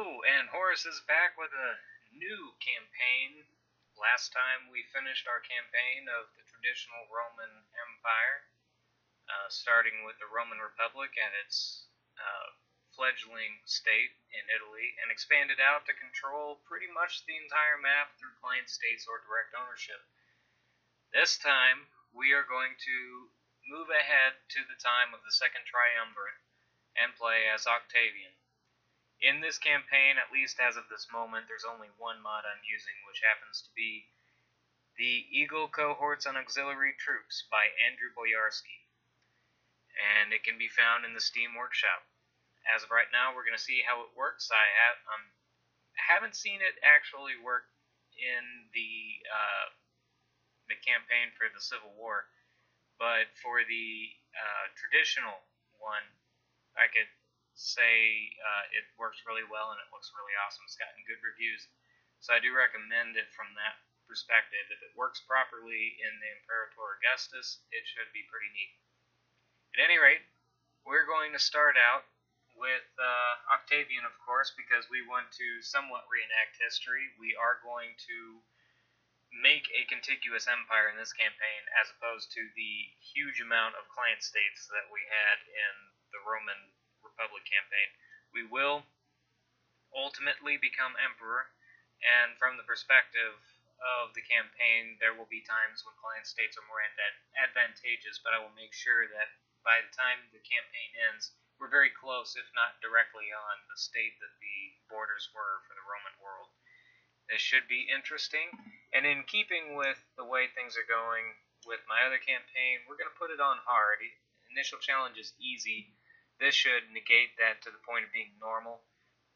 Hello, and Horus is back with a new campaign. Last time we finished our campaign of the traditional Roman Empire, starting with the Roman Republic and its fledgling state in Italy, and expanded out to control pretty much the entire map through client states or direct ownership. This time, we are going to move ahead to the time of the Second Triumvirate and play as Octavian. In this campaign, at least as of this moment, there's only one mod I'm using, which happens to be the Eagle Cohorts on Auxiliary Troops by Andrew Boyarsky, and it can be found in the Steam Workshop. As of right now, we're going to see how it works. I haven't seen it actually work in the campaign for the Civil War, but for the traditional one, I could say it works really well and it looks really awesome. It's gotten good reviews, so I do recommend it from that perspective. If it works properly in the Imperator Augustus, it should be pretty neat. At any rate, we're going to start out with Octavian, of course, because we want to somewhat reenact history. We are going to make a contiguous empire in this campaign, as opposed to the huge amount of client states that we had in the Roman Republic campaign. We will ultimately become emperor, and from the perspective of the campaign, there will be times when client states are more advantageous, but I will make sure that by the time the campaign ends, we're very close, if not directly on the state that the borders were for the Roman world. This should be interesting, and in keeping with the way things are going with my other campaign, we're going to put it on hard. Initial challenge is easy. This should negate that to the point of being normal.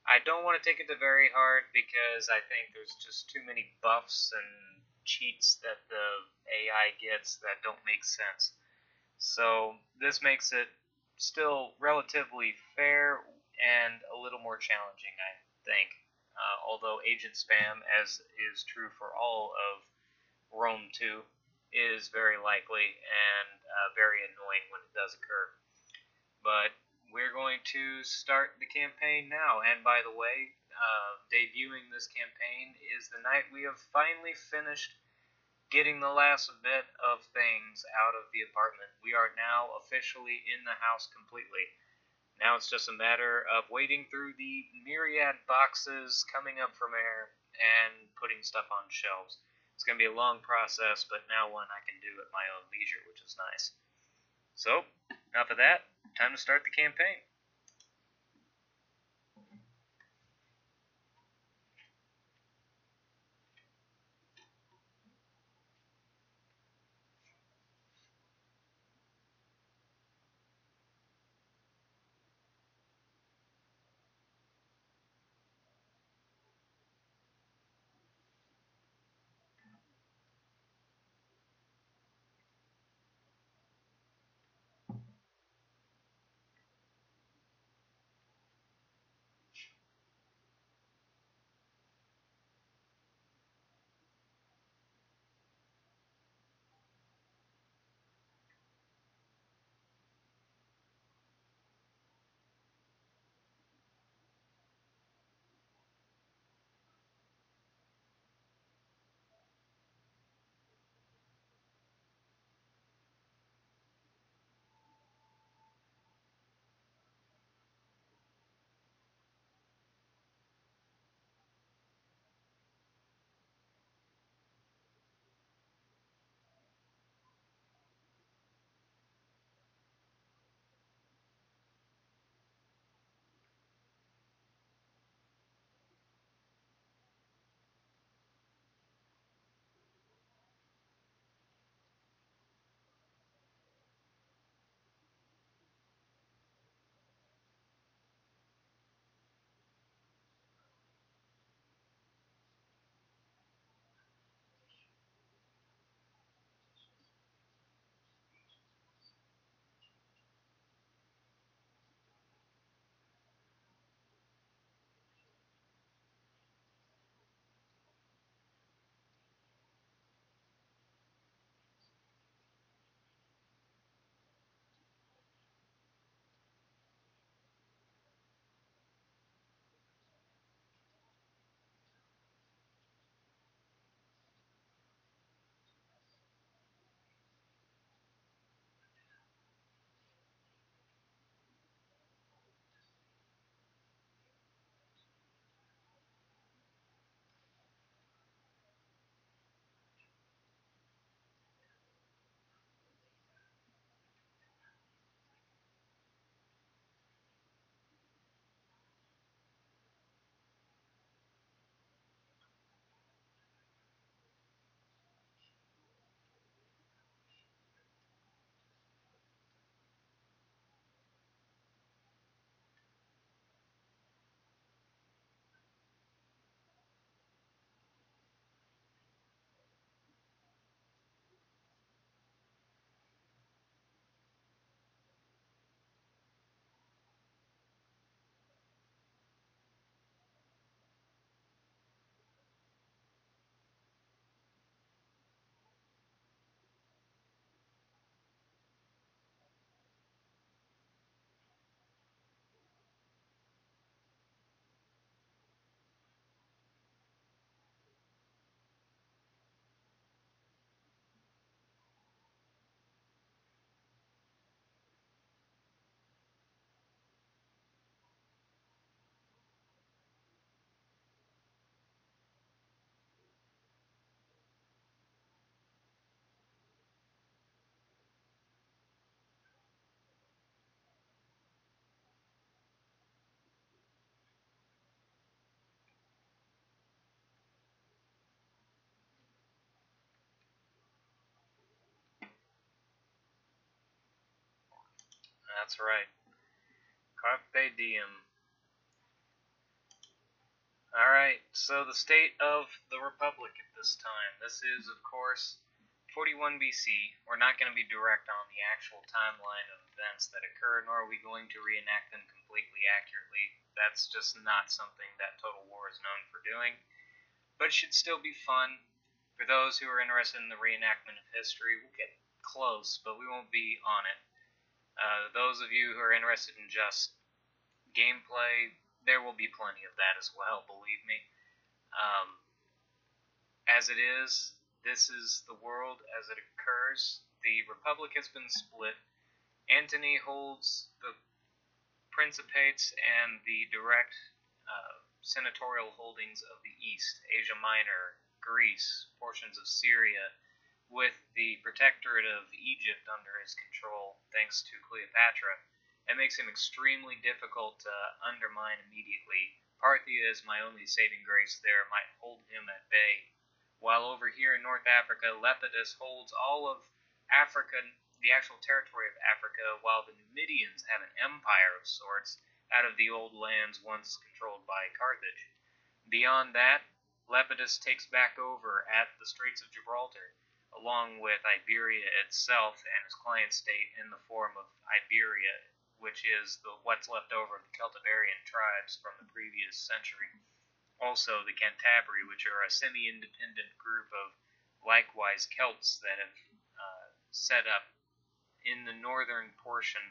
I don't want to take it to very hard because I think there's just too many buffs and cheats that the AI gets that don't make sense. So this makes it still relatively fair and a little more challenging, I think. Although agent spam, as is true for all of Rome 2, is very likely and very annoying when it does occur. But we're going to start the campaign now, and by the way, debuting this campaign is the night we have finally finished getting the last bit of things out of the apartment. We are now officially in the house completely. Now it's just a matter of wading through the myriad boxes, coming up from air, and putting stuff on shelves. It's going to be a long process, but now one I can do at my own leisure, which is nice. So, enough of that. Time to start the campaign. That's right. Carpe diem. Alright, so the state of the Republic at this time. This is, of course, 41 BC. We're not going to be direct on the actual timeline of events that occur, nor are we going to reenact them completely accurately. That's just not something that Total War is known for doing. But it should still be fun. For those who are interested in the reenactment of history, we'll get close, but we won't be on it. Those of you who are interested in just gameplay, there will be plenty of that as well, believe me. As it is, this is the world as it occurs. The Republic has been split. Antony holds the Principates and the direct senatorial holdings of the East, Asia Minor, Greece, portions of Syria, with the protectorate of Egypt under his control, thanks to Cleopatra. It makes him extremely difficult to undermine immediately. Parthia is my only saving grace there, might hold him at bay. While over here in North Africa, Lepidus holds all of Africa, the actual territory of Africa, while the Numidians have an empire of sorts out of the old lands once controlled by Carthage. Beyond that, Lepidus takes back over at the Straits of Gibraltar, along with Iberia itself and his client state in the form of Iberia, which is what's left over of the Celtiberian tribes from the previous century. Also the Cantabri, which are a semi-independent group of likewise Celts that have set up in the northern portion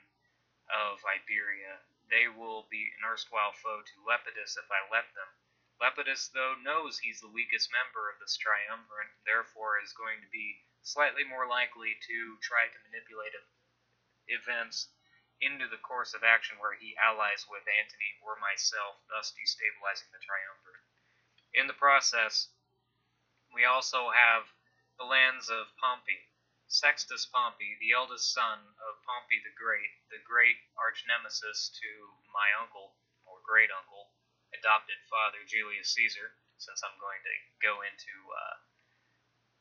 of Iberia. They will be an erstwhile foe to Lepidus if I let them. Lepidus, though, knows he's the weakest member of this triumvirate, therefore is going to be slightly more likely to try to manipulate events into the course of action where he allies with Antony or myself, thus destabilizing the triumvirate. In the process, we also have the lands of Pompey. Sextus Pompey, the eldest son of Pompey the great arch-nemesis to my uncle, or great-uncle, adopted father Julius Caesar, since I'm going to go into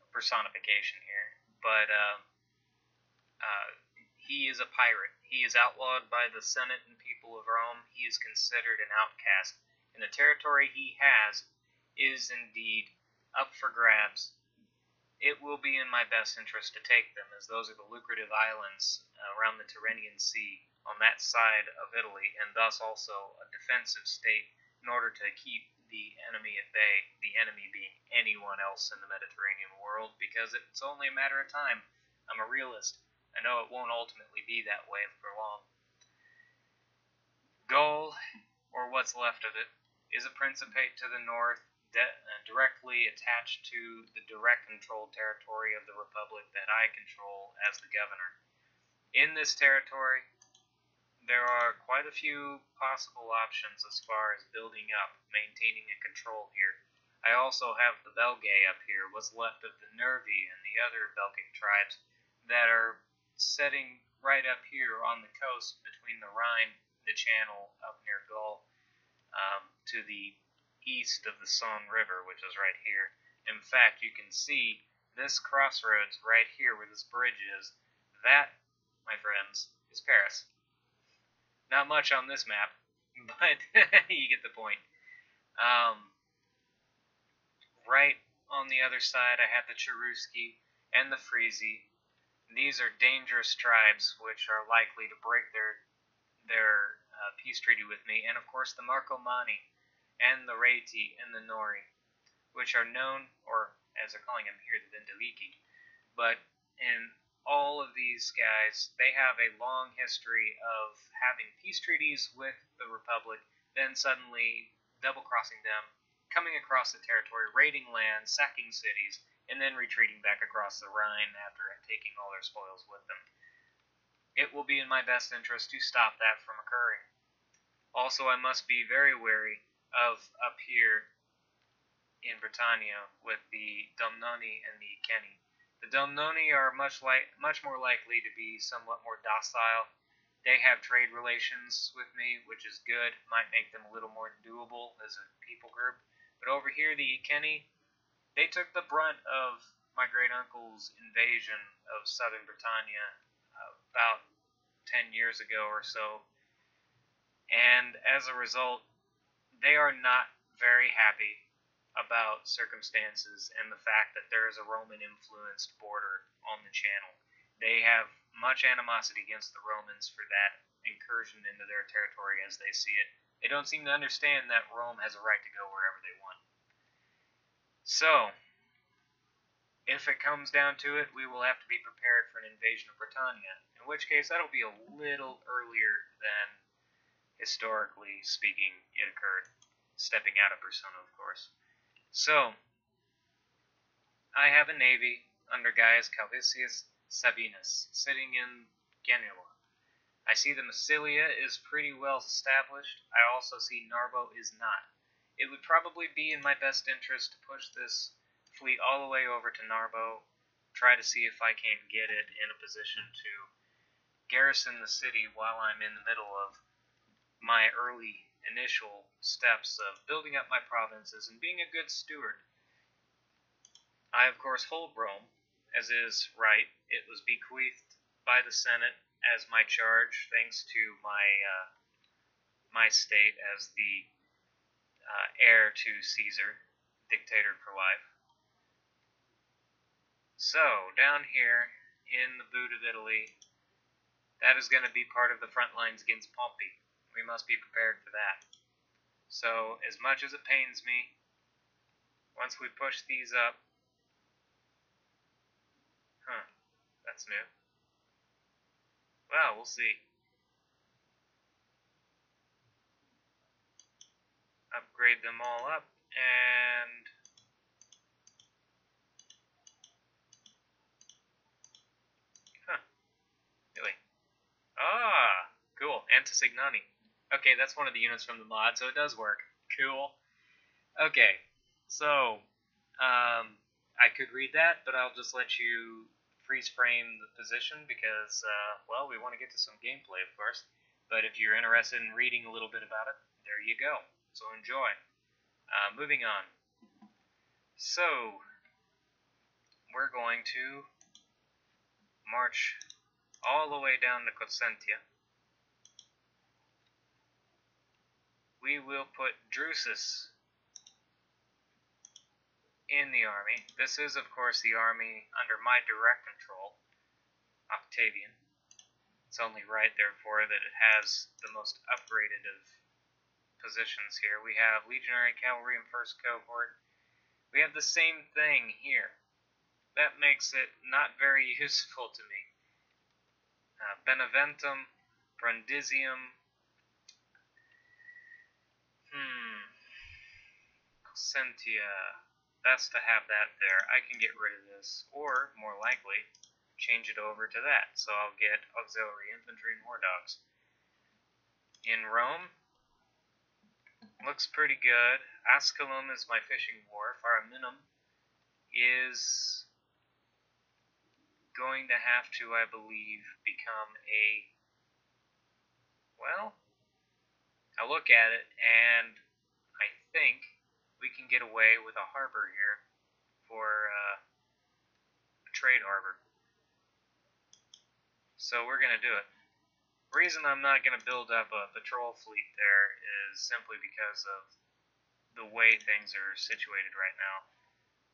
personification here. But he is a pirate. He is outlawed by the Senate and people of Rome. He is considered an outcast. And the territory he has is indeed up for grabs. It will be in my best interest to take them, as those are the lucrative islands around the Tyrrhenian Sea on that side of Italy, and thus also a defensive state in order to keep the enemy at bay, the enemy being anyone else in the Mediterranean world, because it's only a matter of time. I'm a realist. I know it won't ultimately be that way for long. Gaul, or what's left of it, is a principate to the north, directly attached to the direct controlled territory of the Republic that I control as the governor. In this territory, there are quite a few possible options as far as building up, maintaining a control here. I also have the Belgae up here, what's left of the Nervi and the other Belgic tribes that are setting right up here on the coast between the Rhine, the Channel, up near Gaul, to the east of the Saône River, which is right here. In fact, you can see this crossroads right here where this bridge is. That, my friends, is Paris. Not much on this map, but you get the point. Right on the other side, I have the Cherusci and the Frisi. These are dangerous tribes which are likely to break their peace treaty with me, and of course the Marcomanni and the Reti and the Nori, which are known, or as they're calling them here, the Vindelici. But in all of these guys, they have a long history of having peace treaties with the Republic, then suddenly double-crossing them, coming across the territory, raiding land, sacking cities, and then retreating back across the Rhine after taking all their spoils with them. It will be in my best interest to stop that from occurring. Also, I must be very wary of up here in Britannia with the Domnoni and the Iceni. The Domnoni are much more likely to be somewhat more docile. They have trade relations with me, which is good. Might make them a little more doable as a people group. But over here, the Iceni, they took the brunt of my great-uncle's invasion of southern Britannia about 10 years ago or so. And as a result, they are not very happy about circumstances and the fact that there is a Roman-influenced border on the channel. They have much animosity against the Romans for that incursion into their territory as they see it. They don't seem to understand that Rome has a right to go wherever they want. So, if it comes down to it, we will have to be prepared for an invasion of Britannia, in which case that'll be a little earlier than, historically speaking, it occurred. Stepping out of Persona, of course. So, I have a navy under Gaius Calvisius Sabinus, sitting in Genua. I see that Massilia is pretty well established. I also see Narbo is not. It would probably be in my best interest to push this fleet all the way over to Narbo, try to see if I can get it in a position to garrison the city while I'm in the middle of my early initial steps of building up my provinces and being a good steward. I, of course, hold Rome, as is right. It was bequeathed by the Senate as my charge, thanks to my state as the heir to Caesar, dictator for life. So, down here in the boot of Italy, that is going to be part of the front lines against Pompey. We must be prepared for that. So, as much as it pains me, once we push these up, that's new. Well, we'll see. Upgrade them all up, and really? Ah, cool. Antisignani. Okay, that's one of the units from the mod, so it does work. Cool. Okay, so I could read that, but I'll just let you freeze frame the position because, well, we want to get to some gameplay, of course. But if you're interested in reading a little bit about it, there you go. So enjoy. Moving on. So, we're going to march all the way down to Cosentia. We will put Drusus in the army. This is, of course, the army under my direct control, Octavian. It's only right, therefore, that it has the most upgraded of positions here. We have Legionary Cavalry in first cohort. We have the same thing here. That makes it not very useful to me. Beneventum, Brundisium, Cosentia. Best to have that there. I can get rid of this, or, more likely, change it over to that. So I'll get auxiliary infantry and war dogs. In Rome, looks pretty good. Asculum is my fishing wharf. Ariminum is going to have to, I believe, become a, well, I look at it and I think we can get away with a harbor here for a trade harbor. So we're going to do it. The reason I'm not going to build up a patrol fleet there is simply because of the way things are situated right now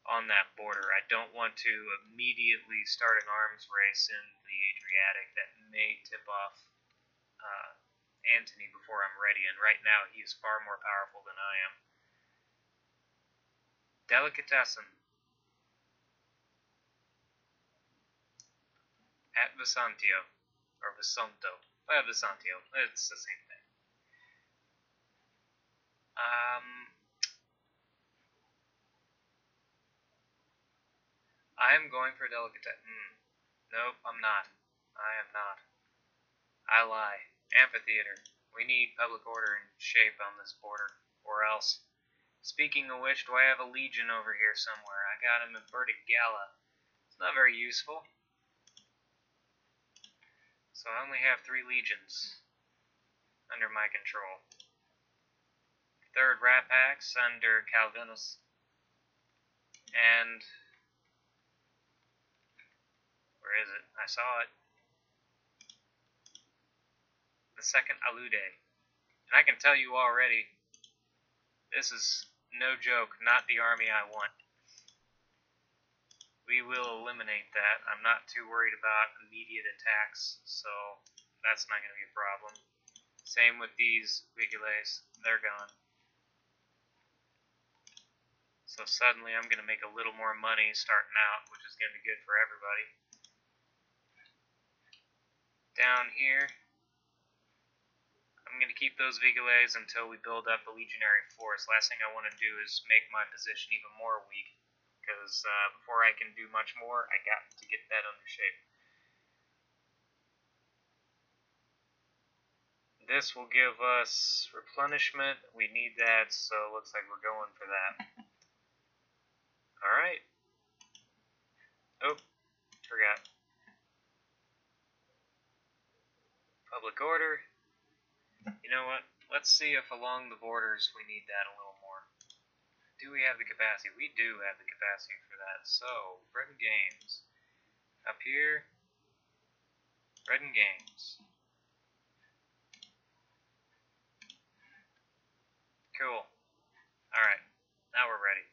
on that border. I don't want to immediately start an arms race in the Adriatic that may tip off Antony before I'm ready, and right now he is far more powerful than I am. Delicatessen. At Vesantio, or Vesanto. Vesantio, it's the same thing. I am going for Delicatessen. Nope, I'm not. I am not. I lie. Amphitheater. We need public order and shape on this border, or else. Speaking of which, do I have a legion over here somewhere? I got him in Vertic Gala. It's not very useful. So I only have 3 legions under my control. 3rd Rapax under Calvinus. And where is it? I saw it. the second Alude. And I can tell you already, this is no joke, not the army I want. We will eliminate that. I'm not too worried about immediate attacks, so that's not going to be a problem. Same with these Vigiles, they're gone. So suddenly I'm going to make a little more money starting out, which is going to be good for everybody. Down here, I'm going to keep those Vigiles until we build up a legionary force. Last thing I want to do is make my position even more weak, because before I can do much more, I got to get that under shape. This will give us replenishment. We need that, so it looks like we're going for that. Alright. Oh, forgot. Public order. You know what? Let's see if along the borders we need that a little more. Do we have the capacity? We do have the capacity for that. So, bread and games. Up here, bread and games. Cool. Alright, now we're ready.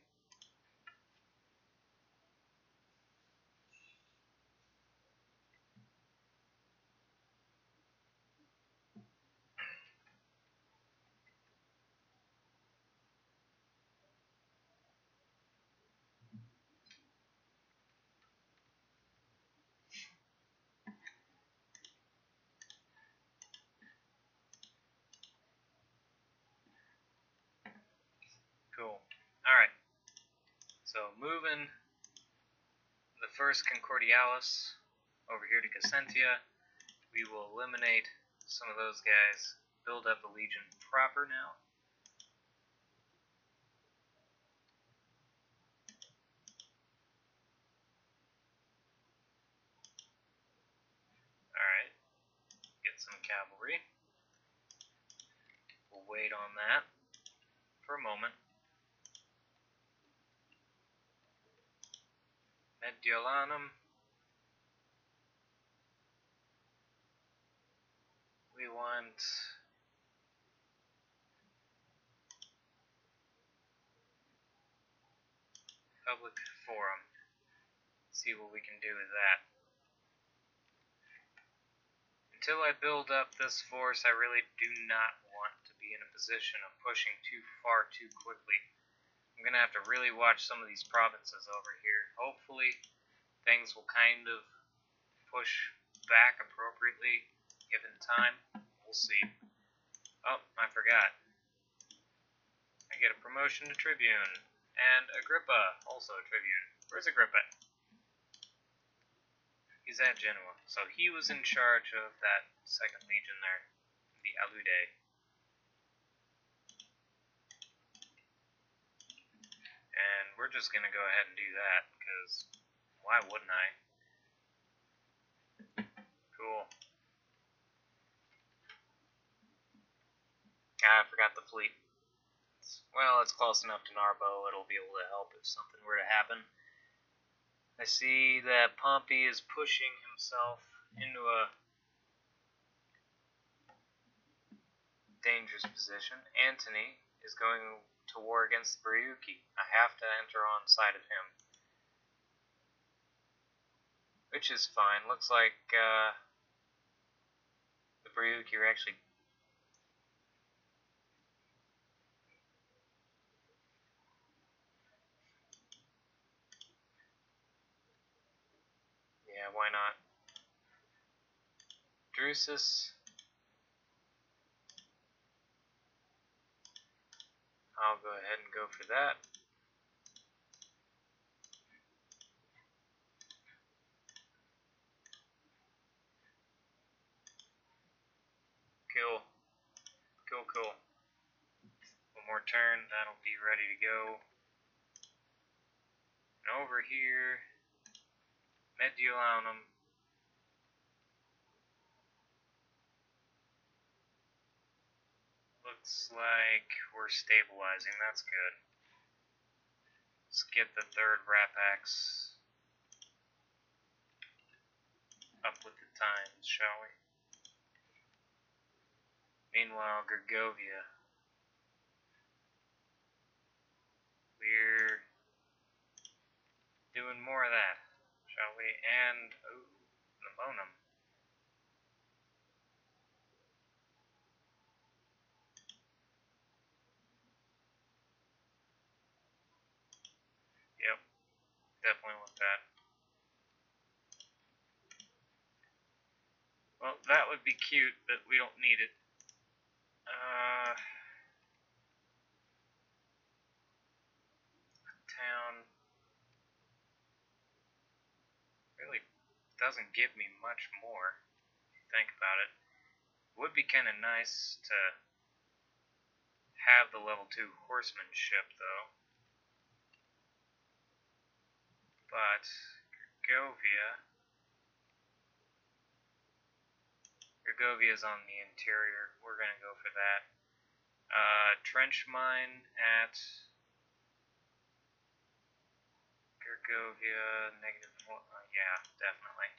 Cool. Alright. So, moving the first Concordialis over here to Cassentia, we will eliminate some of those guys, build up the Legion proper now. Alright, get some cavalry. We'll wait on that for a moment. Mediolanum. We want public forum. See what we can do with that. Until I build up this force, I really do not want to be in a position of pushing too far too quickly. I'm going to have to really watch some of these provinces over here. Hopefully, things will kind of push back appropriately given time. We'll see. Oh, I forgot. I get a promotion to Tribune. And Agrippa, also a Tribune. Where's Agrippa? He's at Genoa. So he was in charge of that second legion there, the Alude. And we're just going to go ahead and do that, because why wouldn't I? Cool. I forgot the fleet. Well, it's close enough to Narbo, it'll be able to help if something were to happen. I see that Pompey is pushing himself into a dangerous position. Antony is going to war against the Boyarsky. I have to enter on side of him. Which is fine. Looks like the Boyarsky are actually... Yeah, why not? Drusus. I'll go ahead and go for that. Cool. Cool. One more turn, that'll be ready to go. And over here, Mediolanum. Looks like we're stabilizing, that's good. Let's get the third Rapax up with the times, shall we? Meanwhile, Gergovia. We're doing more of that, shall we? And, ooh, Namonum. Yep, definitely want that. Well, that would be cute, but we don't need it. Town really doesn't give me much more, if you think about it. Would be kind of nice to have the level 2 horsemanship, though. But Gergovia's on the interior. We're gonna go for that. Trench mine at Gergovia, negative 4. Yeah, definitely.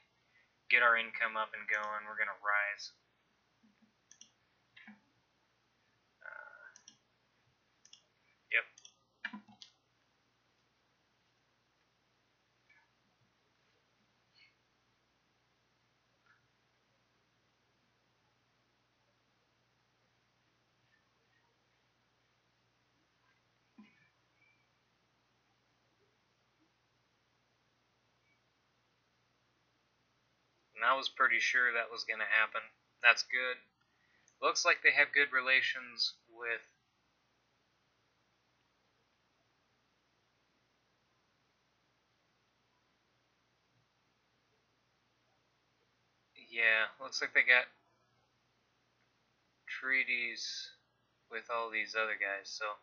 Get our income up and going. We're gonna rise. Yep. And I was pretty sure that was gonna happen. That's good. Looks like they have good relations with yeah, looks like they got treaties with all these other guys, so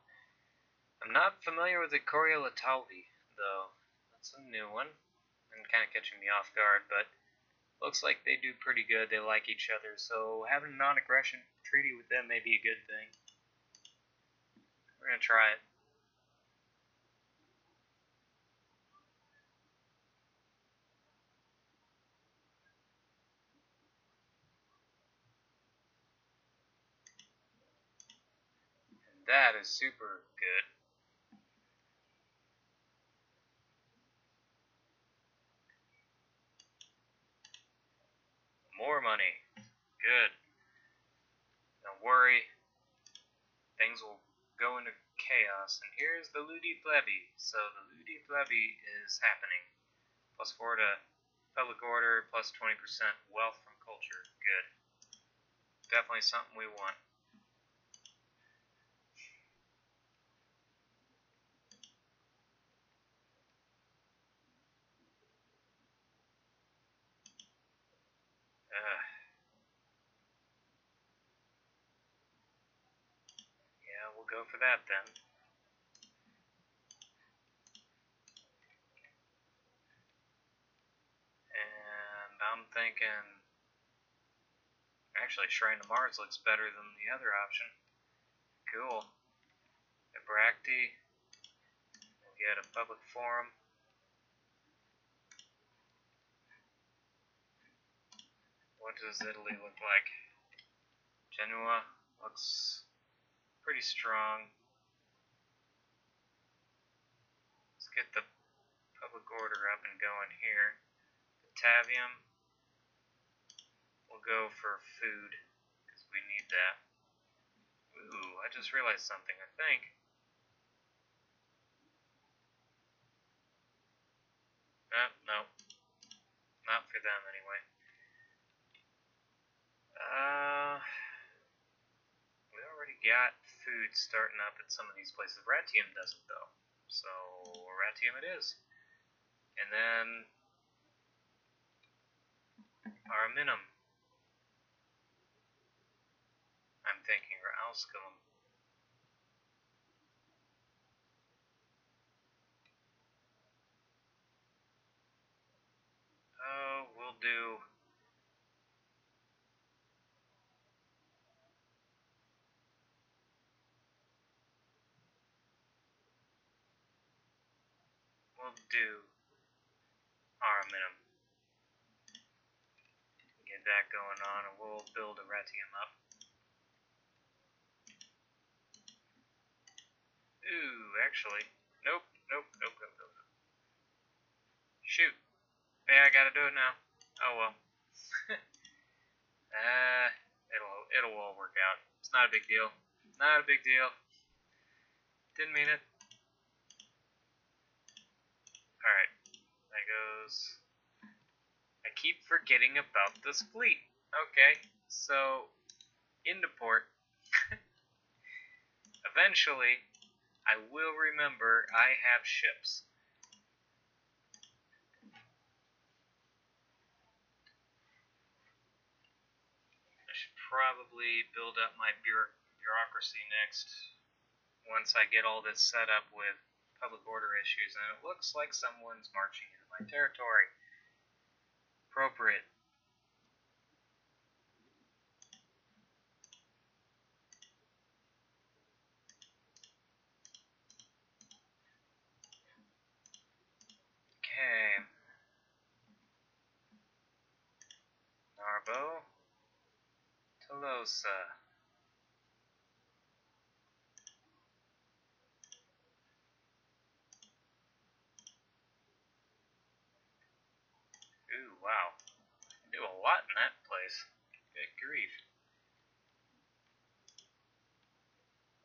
I'm not familiar with the Coriolatali, though. That's a new one, and kind of catching me off guard, but looks like they do pretty good. They like each other, so having a non-aggression treaty with them may be a good thing. We're gonna try it. And that is super good. More money. Good. Don't worry. Things will go into chaos. And here's the Ludi Plebby. So the Ludi Plebby is happening. Plus 4 to public order, plus 20% wealth from culture. Good. Definitely something we want. Yeah, we'll go for that then. And I'm thinking, actually, Shrine to Mars looks better than the other option. Cool. Abracti. We'll get a public forum. What does Italy look like? Genoa looks pretty strong. Let's get the public order up and going here. Octavian. We'll go for food, because we need that. Ooh, I just realized something, I think. No. Not for them, anyway. We already got food starting up at some of these places. Ratium doesn't, though. So, Ratium it is. And then, Araminum. I'm thinking, or Alscalum. Oh, we'll do. We'll do Araminum. Get that going on, and we'll build a Ratium up. Ooh, actually, nope, nope, nope, nope, nope. Shoot. Yeah, I gotta do it now. Oh well. It'll all work out. It's not a big deal. Not a big deal. Didn't mean it. Alright, that goes. I keep forgetting about this fleet. Okay, so into port. Eventually, I will remember I have ships. I should probably build up my bureaucracy next once I get all this set up with public order issues, and it looks like someone's marching into my territory. Appropriate. Okay. Narbo. Tolosa. Ooh, wow. I do a lot in that place. Good grief.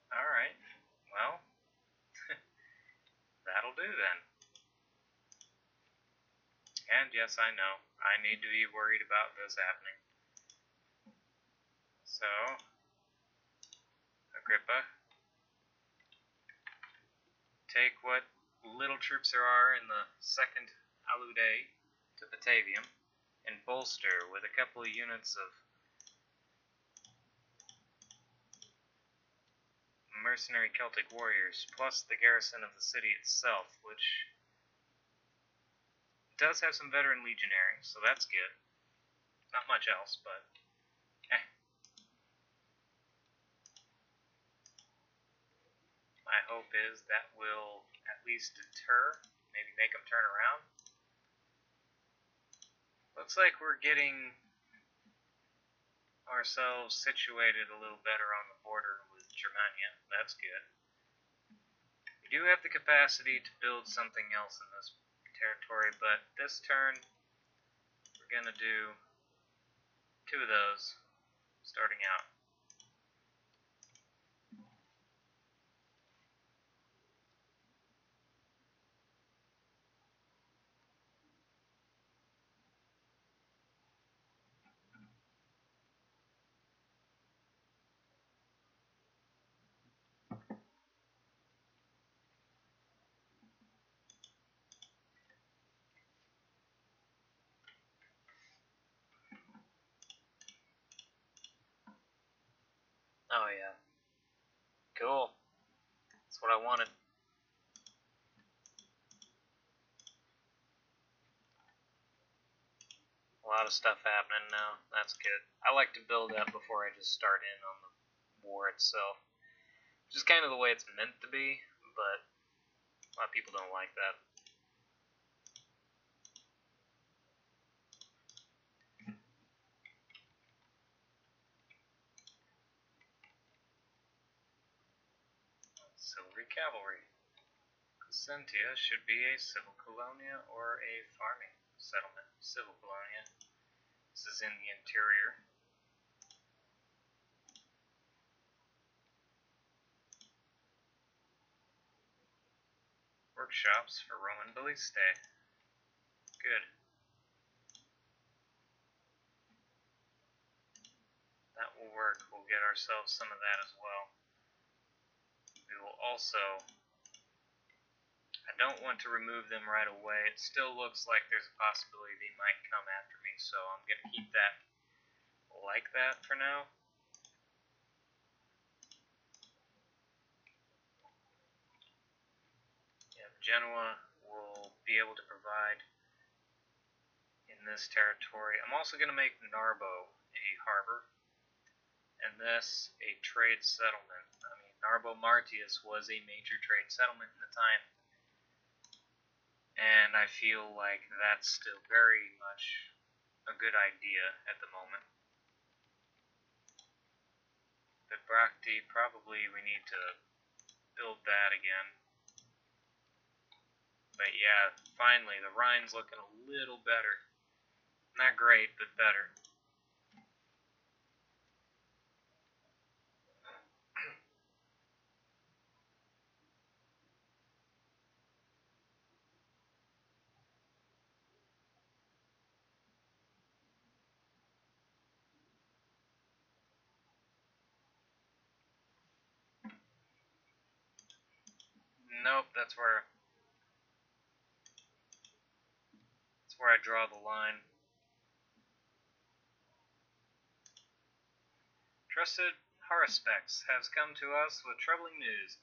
Alright. Well, that'll do then. And yes, I know, I need to be worried about this happening. So, Agrippa, take what little troops there are in the 2nd Alude to Batavium, and bolster with a couple of units of mercenary Celtic warriors, plus the garrison of the city itself, which does have some veteran legionaries, so that's good. Not much else, but eh. My hope is that will at least deter, maybe make them turn around. Looks like we're getting ourselves situated a little better on the border with Germania. That's good. We do have the capacity to build something else in this territory, but this turn we're going to do 2 of those starting out. Oh yeah. Cool. That's what I wanted. A lot of stuff happening now. That's good. I like to build up before I just start in on the war itself. Which is kind of the way it's meant to be, but a lot of people don't like that. Silvery Cavalry. Placentia should be a civil colonia or a farming settlement. Civil colonia. This is in the interior. Workshops for Roman Ballista. Good. That will work. We'll get ourselves some of that as well. We will also... I don't want to remove them right away. It still looks like there's a possibility they might come after me, so I'm going to keep that like that for now. Yeah, Genoa will be able to provide in this territory. I'm also going to make Narbo a harbor, and this a trade settlement. I mean, Narbo Martius was a major trade settlement in the time, and I feel like that's still very much a good idea at the moment. But Brachti, probably we need to build that again. But yeah, finally, the Rhine's looking a little better. Not great, but better. Nope, that's where I draw the line. Trusted Haruspex has come to us with troubling news.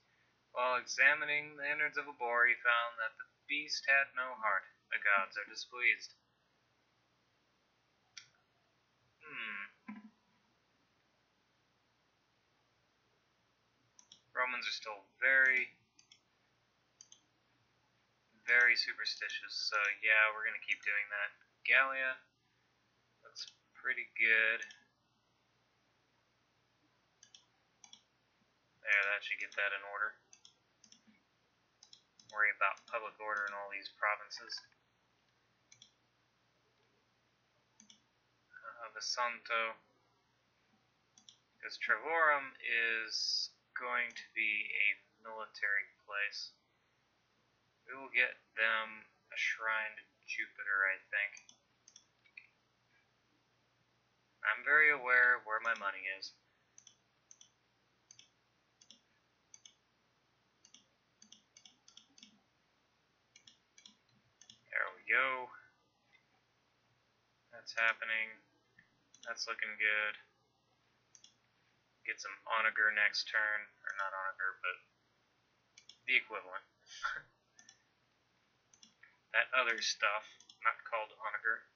While examining the innards of a boar, he found that the beast had no heart. The gods are displeased. Romans are still very, very superstitious, so yeah, we're gonna keep doing that. Gallia looks pretty good. There, that should get that in order. Worry about public order in all these provinces. Visanto, because Trevorum is going to be a military place. We will get them a shrine to Jupiter, I think. I'm very aware of where my money is. There we go. That's happening. That's looking good. Get some onager next turn. Or not onager, but the equivalent. That other stuff, not called onager.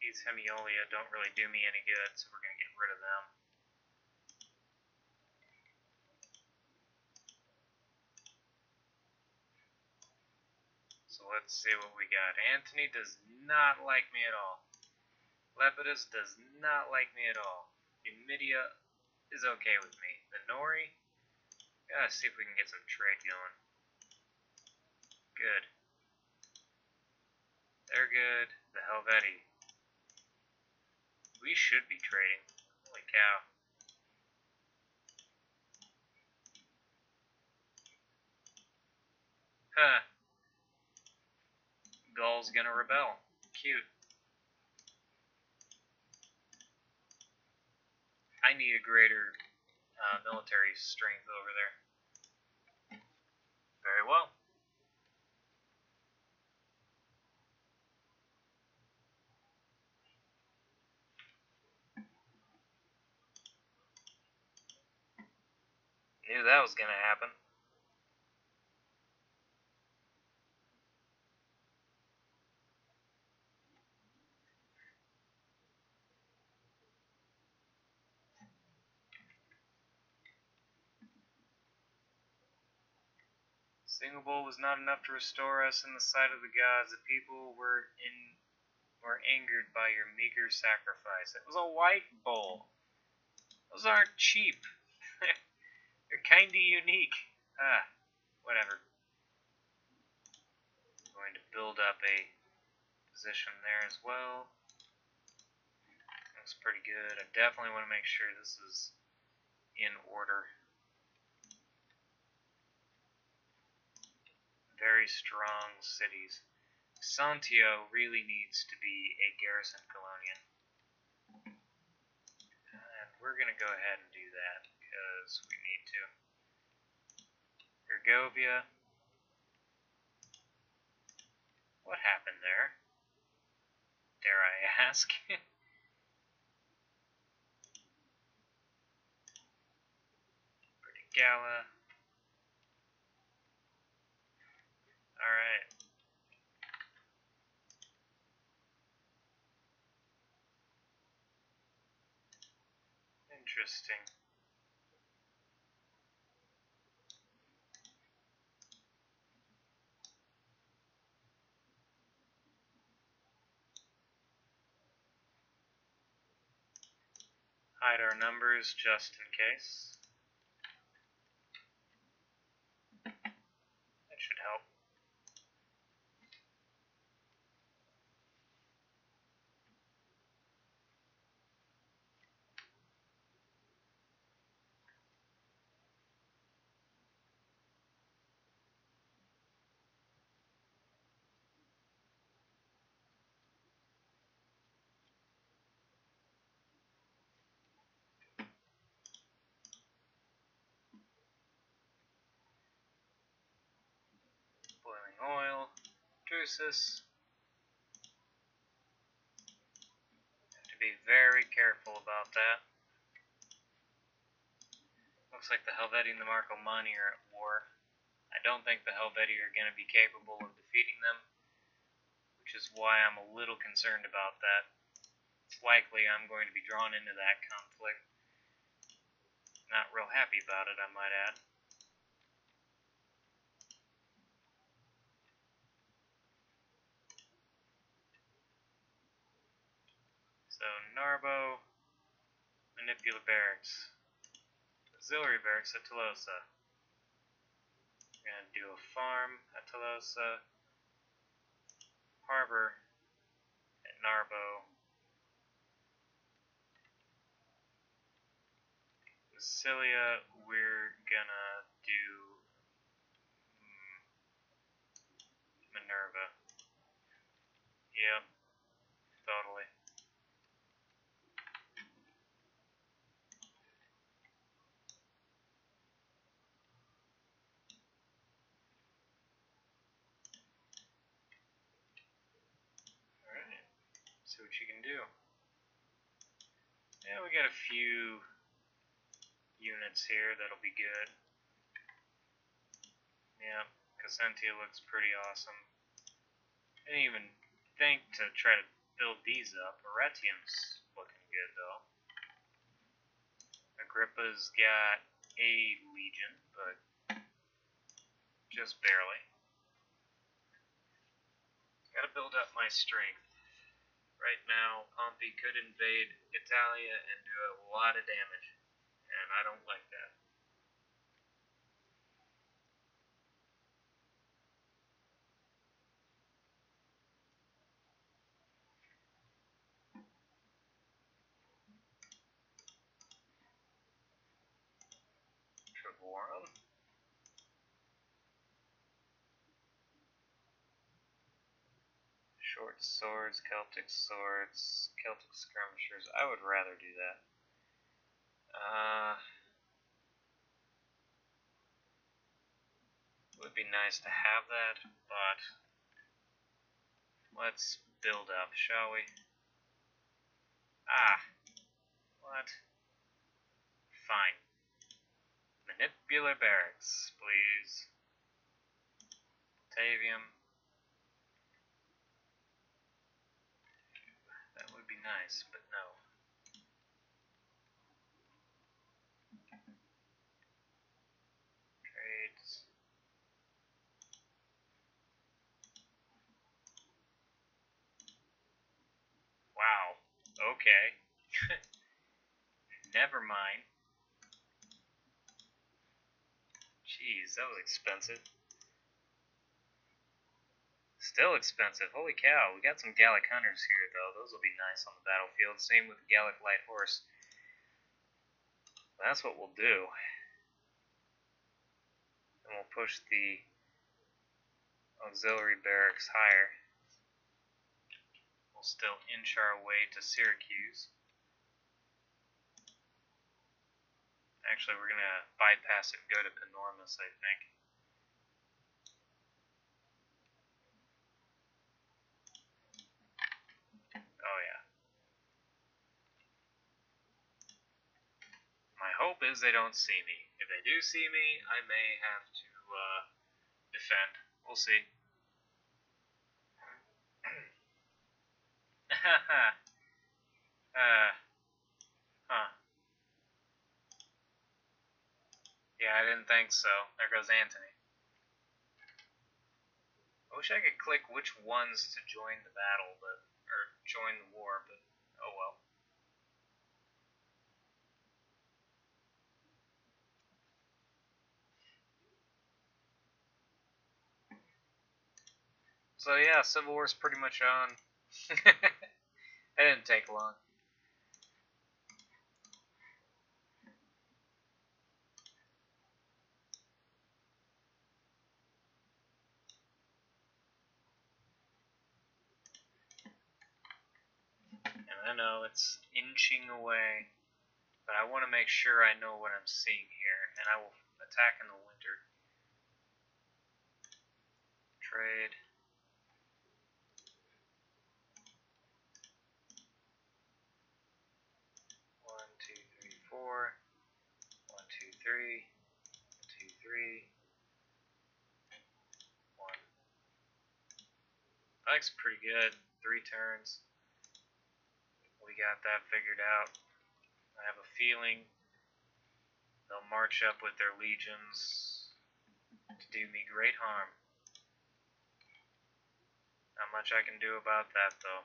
These Hemiolia don't really do me any good, so we're going to get rid of them. So let's see what we got. Antony does not like me at all. Lepidus does not like me at all. Numidia is okay with me. The Nori, gotta see if we can get some trade going. Good. They're good. The Helvetii. We should be trading. Holy cow. Huh. Gaul's gonna rebel. Cute. I need a greater military strength over there. Very well. Knew that was gonna happen. Single bowl was not enough to restore us in the sight of the gods. The people were angered by your meager sacrifice. It was a white bowl. Those aren't cheap. They're kinda unique. Whatever. I'm going to build up a position there as well. Looks pretty good. I definitely want to make sure this is in order. Very strong cities. Santio really needs to be a garrison colonian. And we're going to go ahead and do that because we need to. Gergovia. What happened there? Dare I ask? Pretty Gala. Alright. Interesting. Hide our numbers just in case. That should help. Boiling oil, drusus. Have to be very careful about that. Looks like the Helvetii and the Marcomanni are at war. I don't think the Helvetii are going to be capable of defeating them, which is why I'm a little concerned about that. It's likely I'm going to be drawn into that conflict. Not real happy about it, I might add. So, Narbo, Manipula Barracks, Auxiliary Barracks at Tolosa. We're going to do a farm at Tolosa, harbor at Narbo, Massilia, we're gonna do Minerva. Yep, totally. Alright, see what you can do. Yeah, we got a few units here that'll be good. Yeah, Cassentia looks pretty awesome. I didn't even think to try to build these up. Arretium's looking good though. Agrippa's got a legion, but just barely. Gotta build up my strength. Right now, Pompey could invade Italia and do a lot of damage, and I don't like that. Trevorum. Short swords, Celtic skirmishers. I would rather do that. It would be nice to have that, but let's build up, shall we? Ah, what? Fine. Manipular barracks, please. Octavian. That would be nice, but no. Trades. Wow. Okay. Never mind. Jeez, that was expensive. Still expensive. Holy cow. We got some Gallic hunters here, though. Those will be nice on the battlefield. Same with the Gallic light horse. That's what we'll do. And we'll push the auxiliary barracks higher. We'll still inch our way to Syracuse. Actually, we're going to bypass it and go to Panormus, I think. Oh, yeah. My hope is they don't see me. If they do see me, I may have to defend. We'll see. Huh. Yeah, I didn't think so. There goes Antony. I wish I could click which ones to join the battle, or join the war, but oh well. So yeah, Civil War's pretty much on. It didn't take long. And I know it's inching away, but I want to make sure I know what I'm seeing here, and I will attack in the winter. Trade. One, two, three, four. 1, 2, 3. 2, 3. 1. That's pretty good. 3 turns. We got that figured out. I have a feeling they'll march up with their legions to do me great harm. Not much I can do about that, though.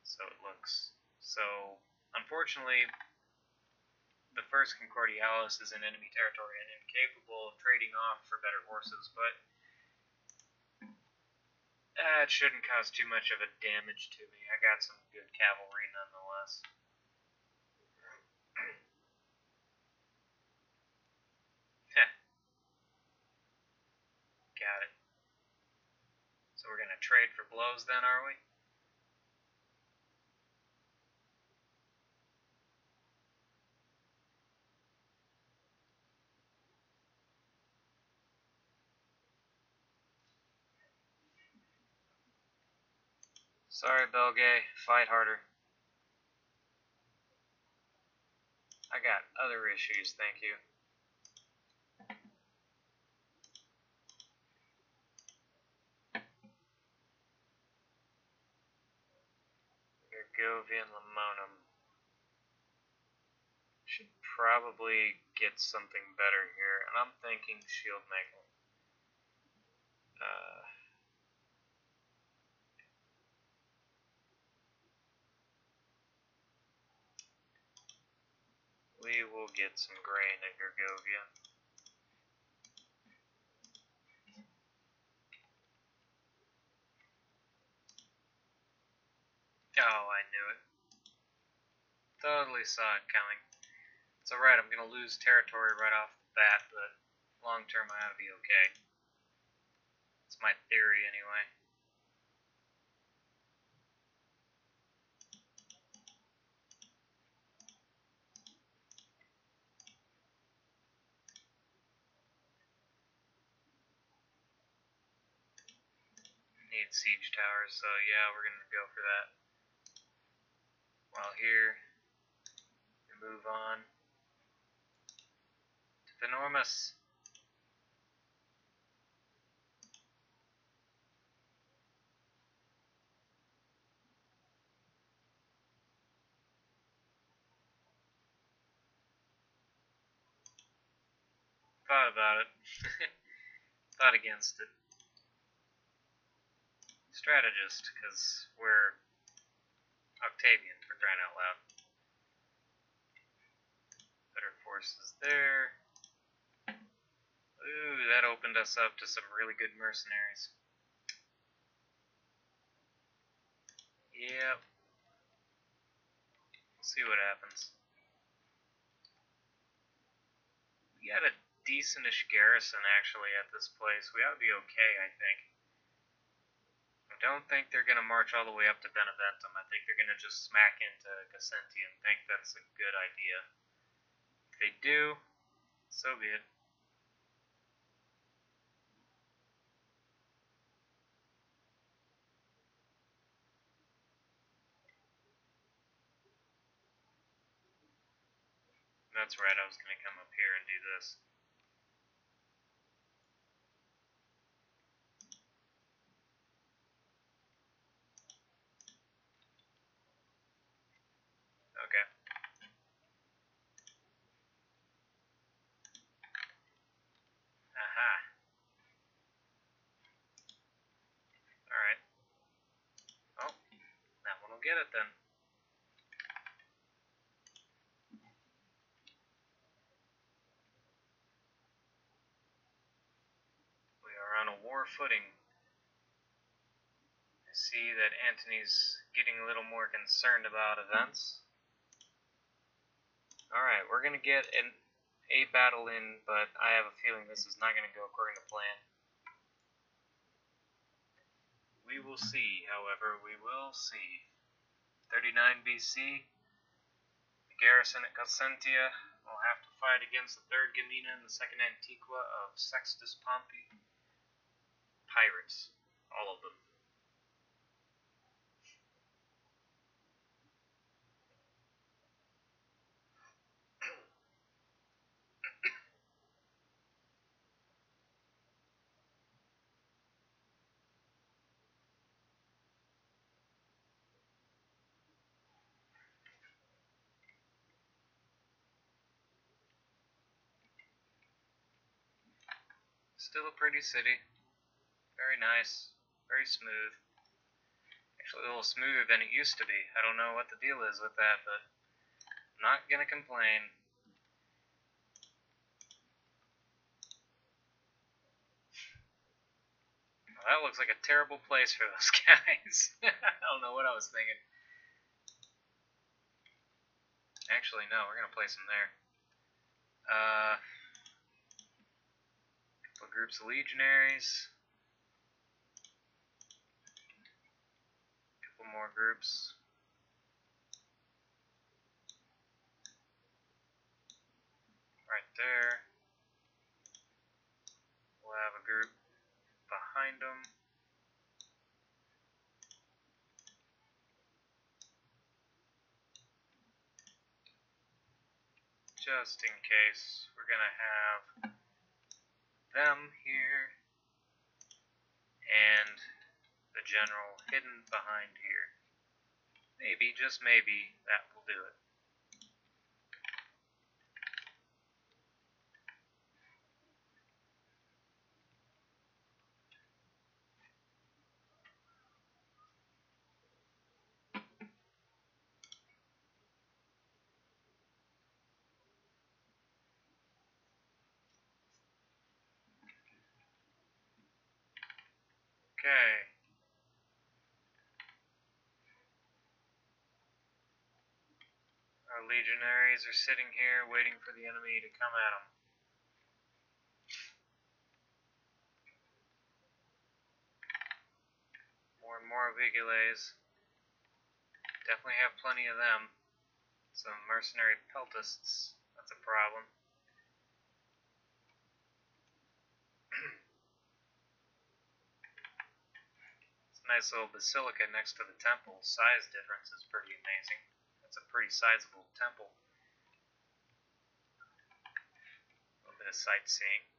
So it looks. So, unfortunately, the first Concordialis is in enemy territory and incapable of trading off for better horses, but it shouldn't cause too much of a damage to me. I got some good cavalry nonetheless. Got it. So we're going to trade for blows then, are we? Sorry, Belgay. Fight harder. I got other issues, thank you. Gergovian Lamonum. Should probably get something better here, and I'm thinking Shield Magnum. We will get some grain at Gergovia. Oh, I knew it. Totally saw it coming. It's alright, I'm going to lose territory right off the bat, but long term I ought to be okay. It's my theory anyway. Need siege towers, so yeah, we're gonna go for that. While here, we move on to the Enormous. Thought about it. Thought against it. Strategist, because we're Octavian, for crying out loud. Better forces there. Ooh, that opened us up to some really good mercenaries. Yep. We'll see what happens. We got a decentish garrison, actually, at this place. We ought to be okay, I think. I don't think they're going to march all the way up to Beneventum. I think they're going to just smack into Cassentia and think that's a good idea. If they do, so be it. That's right, I was going to come up here and do this. Okay. Aha. Alright. Oh, that one will get it then. We are on a war sure footing. I see that Antony's getting a little more concerned about events. Alright, we're going to get a battle in, but I have a feeling this is not going to go according to plan. We will see, however, we will see. 39 BC, the garrison at Cossentia will have to fight against the 3rd Gemina and the 2nd Antiqua of Sextus Pompey. Pirates, all of them. Still a pretty city. Very nice. Very smooth. Actually, a little smoother than it used to be. I don't know what the deal is with that, but I'm not gonna complain. Well, that looks like a terrible place for those guys. I don't know what I was thinking. Actually, no, we're gonna place them there. Couple of groups of legionaries. Couple more groups. Right there. We'll have a group behind them. Just in case, we're gonna have them here and the general hidden behind here. Maybe, just maybe, that will do it. Okay. Our legionaries are sitting here waiting for the enemy to come at them. More and more Vigiles. Definitely have plenty of them. Some mercenary peltists. That's a problem. It's a nice little basilica next to the temple. Size difference is pretty amazing. That's a pretty sizable temple. A little bit of sightseeing.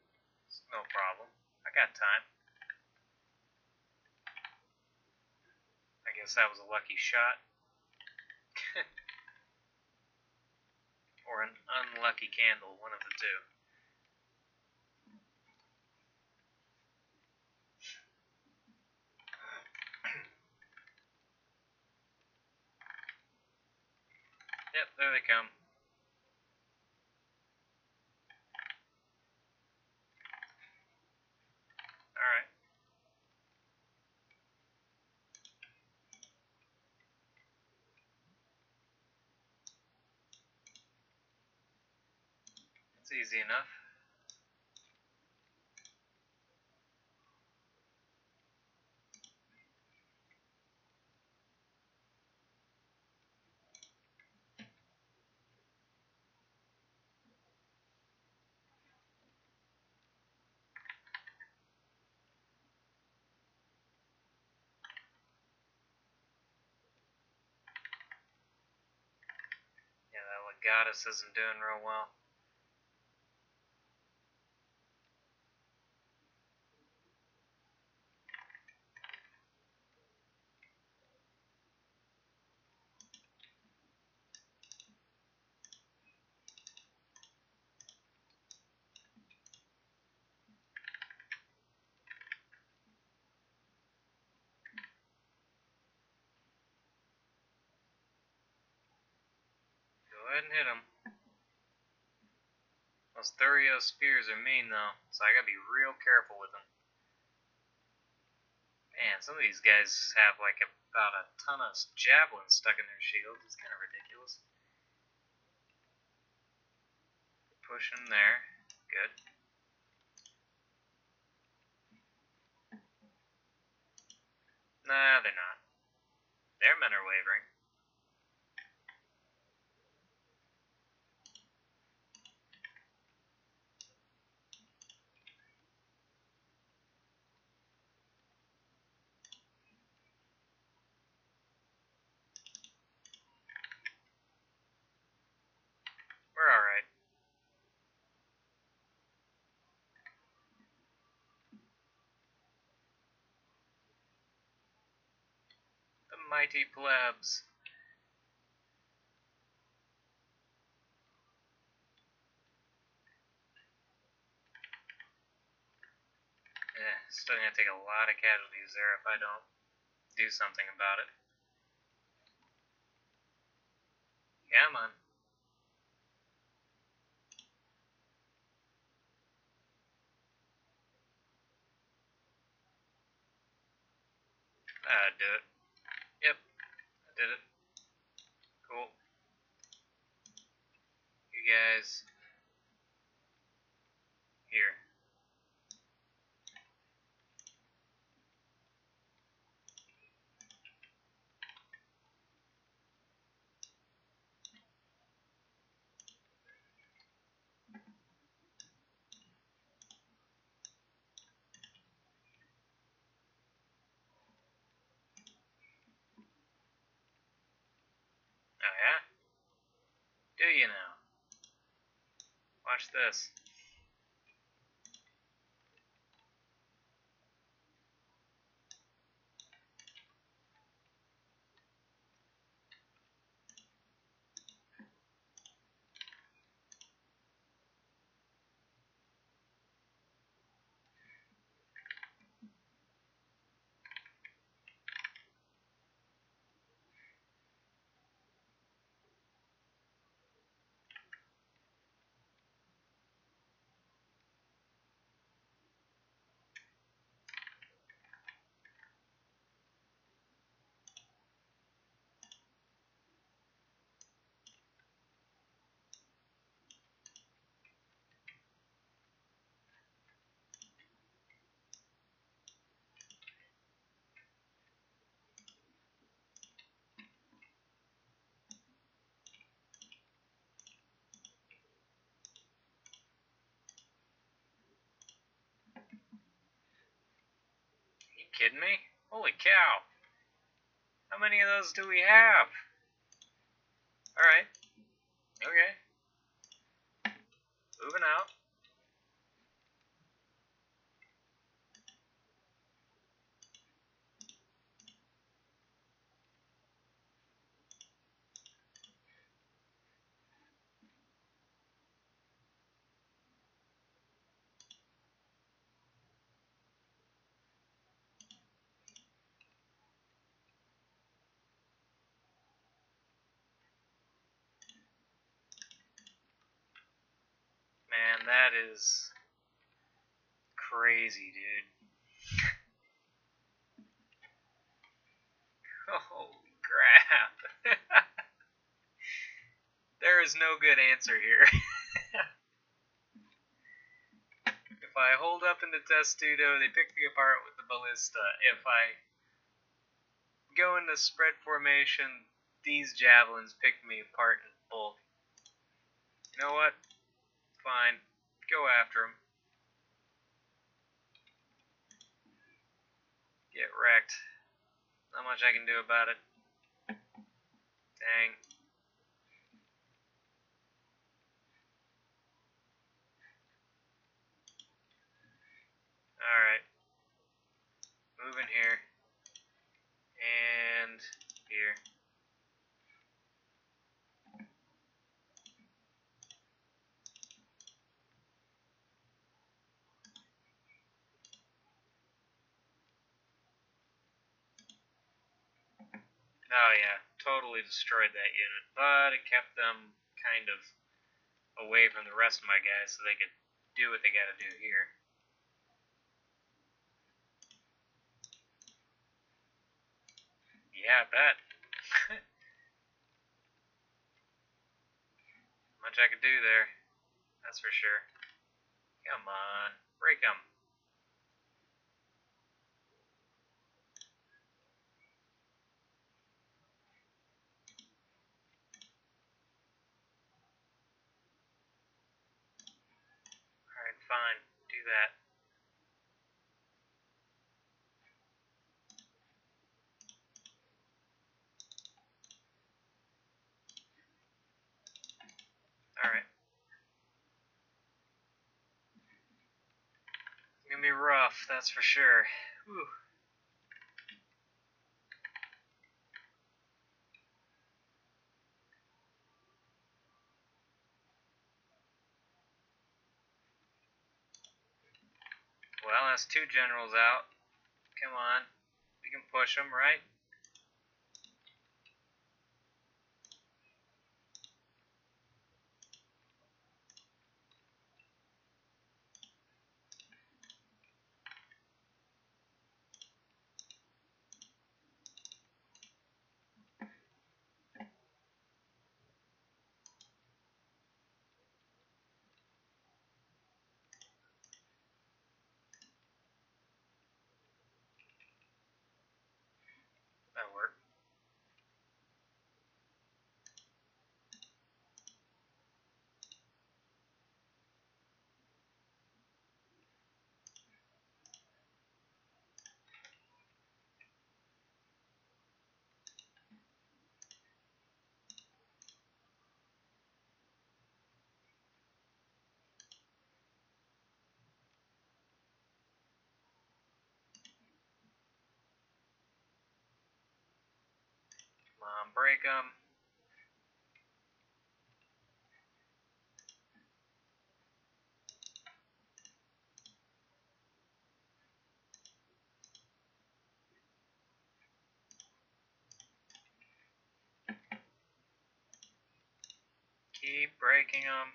It's no problem. I got time. I guess that was a lucky shot. Or an unlucky candle, one of the two. Yep, there they come. Alright. It's easy enough. Yeah, that Legatus isn't doing real well. Go ahead and hit him. Those Thurio spears are mean though, so I gotta be real careful with them. Man, some of these guys have like about a ton of javelins stuck in their shields. It's kind of ridiculous. Push them there. Good. Nah, they're not. Their men are wavering. We're alright. The mighty plebs. Still gonna take a lot of casualties there if I don't do something about it. Come on. Do it. Yep, I did it. Cool. You guys here. Oh yeah? Do you now? Watch this. You kidding me? Holy cow. How many of those do we have? Alright. Okay. Moving out. Man, that is crazy, dude. Holy crap. There is no good answer here. If I hold up into Testudo, they pick me apart with the ballista. If I go into spread formation, these javelins pick me apart in bulk. You know what? Fine. Go after them. Get wrecked. Not much I can do about it. Dang. Alright. Moving here. And here. Oh yeah, totally destroyed that unit, but it kept them kind of away from the rest of my guys so they could do what they gotta do here. Yeah, I bet. Much I could do there, that's for sure. Come on, break 'em. Alright, fine, do that. Alright. It's gonna be rough, that's for sure. Whew. Well, that's 2 generals out. Come on. We can push them, right? That'll work. Come on, break them. Keep breaking them.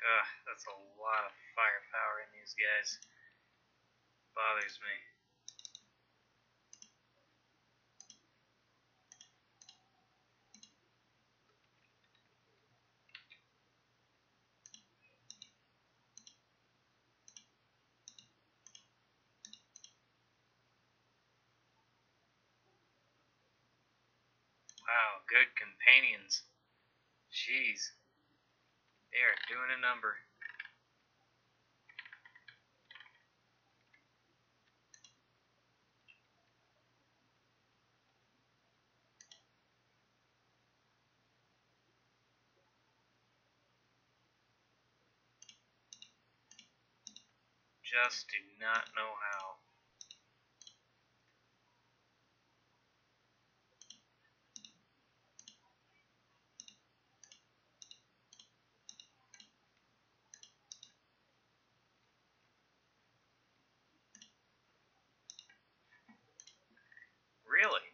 Ugh, that's a lot of firepower in these guys. Bothers me. Wow, good companions. Jeez. They are doing a number. Just do not know how. Really?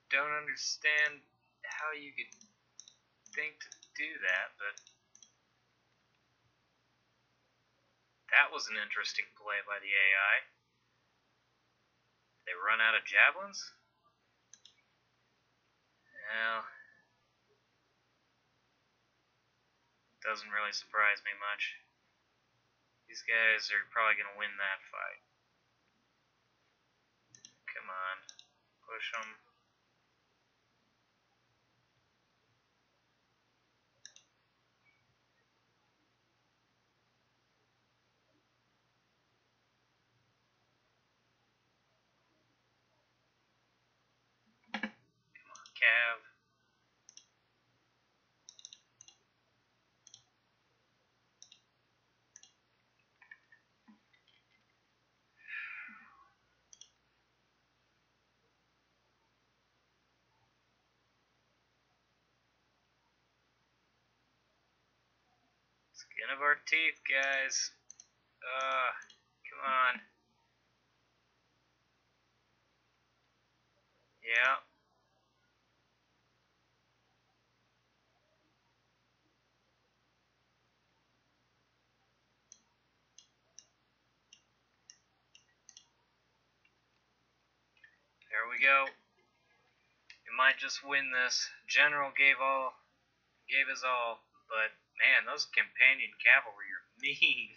Don't understand how you could think to do that, but that was an interesting play by the AI. They run out of javelins? Well, doesn't really surprise me much. These guys are probably going to win that fight. Come Come on. Push them. Cav. Skin of our teeth, guys. Come on. Yeah. There we go. We might just win this. General gave his all, but man, those companion cavalry are mean.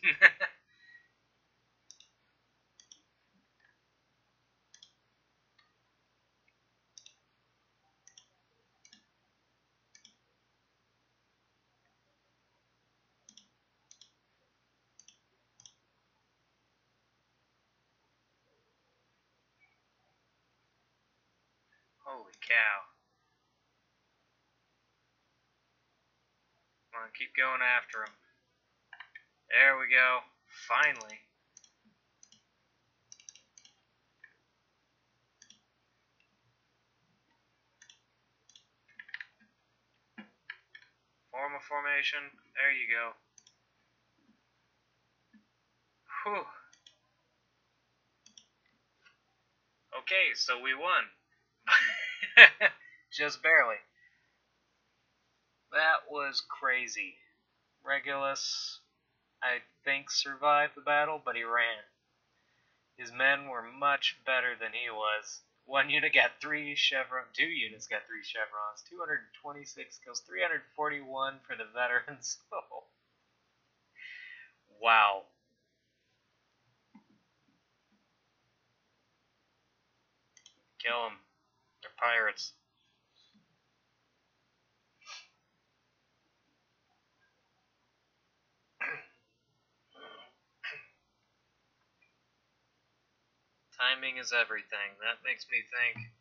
Holy cow. Come on, keep going after him. There we go. Finally. Form a formation. There you go. Whew. Okay, so we won. Just barely. That was crazy. Regulus, I think, survived the battle, but he ran. His men were much better than he was. One unit got 3 chevrons, 2 units got 3 chevrons, 226 kills, 341 for the veterans. Oh. Wow. Kill them. They're pirates. Timing is everything. That makes me think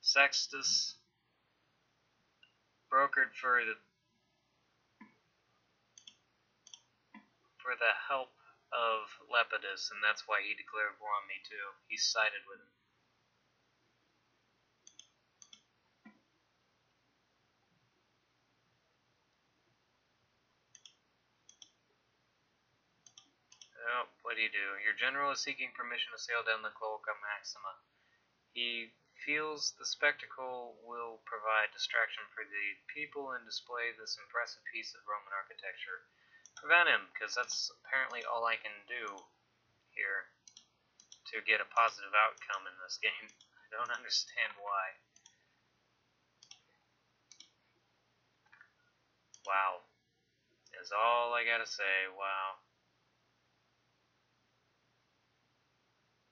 Sextus brokered for the help of Lepidus, and that's why he declared war on me too. He sided with him. Oh, what do you do? Your general is seeking permission to sail down the Cloaca Maxima. He feels the spectacle will provide distraction for the people and display this impressive piece of Roman architecture. Prevent him, because that's apparently all I can do here to get a positive outcome in this game. I don't understand why. Wow. Is all I gotta say. Wow.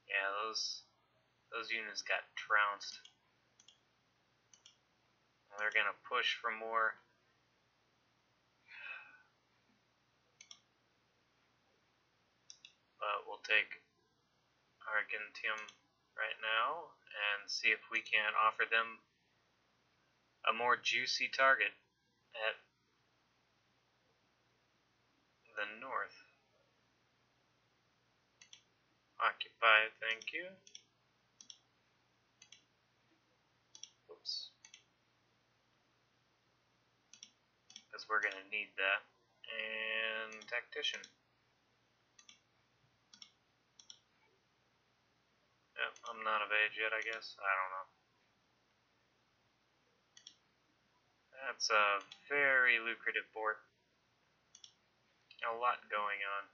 Yeah, those units got trounced. They're gonna push for more. But we'll take Argentium right now and see if we can offer them a more juicy target at the north. Occupy, thank you. Oops. Because we're going to need that. And Tactician. Yep, I'm not of age yet, I guess. I don't know. That's a very lucrative port. A lot going on.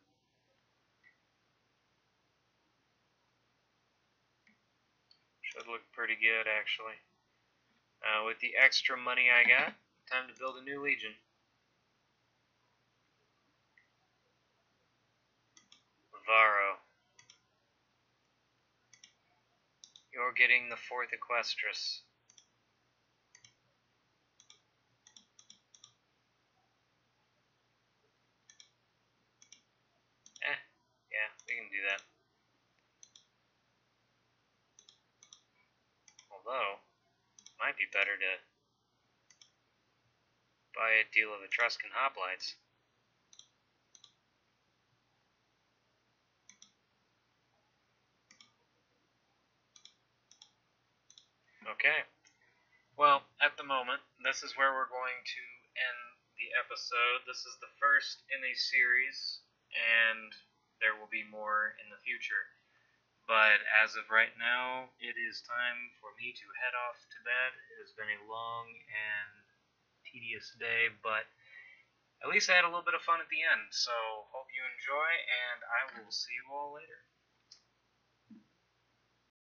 Should look pretty good, actually. With the extra money I got, time to build a new legion. Varro. You're getting the 4th Equestrus. Yeah, we can do that. Although, it might be better to buy a deal of Etruscan hoplites. Okay. Well, at the moment, this is where we're going to end the episode. This is the first in a series, and there will be more in the future. But as of right now, it is time for me to head off to bed. It has been a long and tedious day, but at least I had a little bit of fun at the end. So, hope you enjoy, and I will see you all later.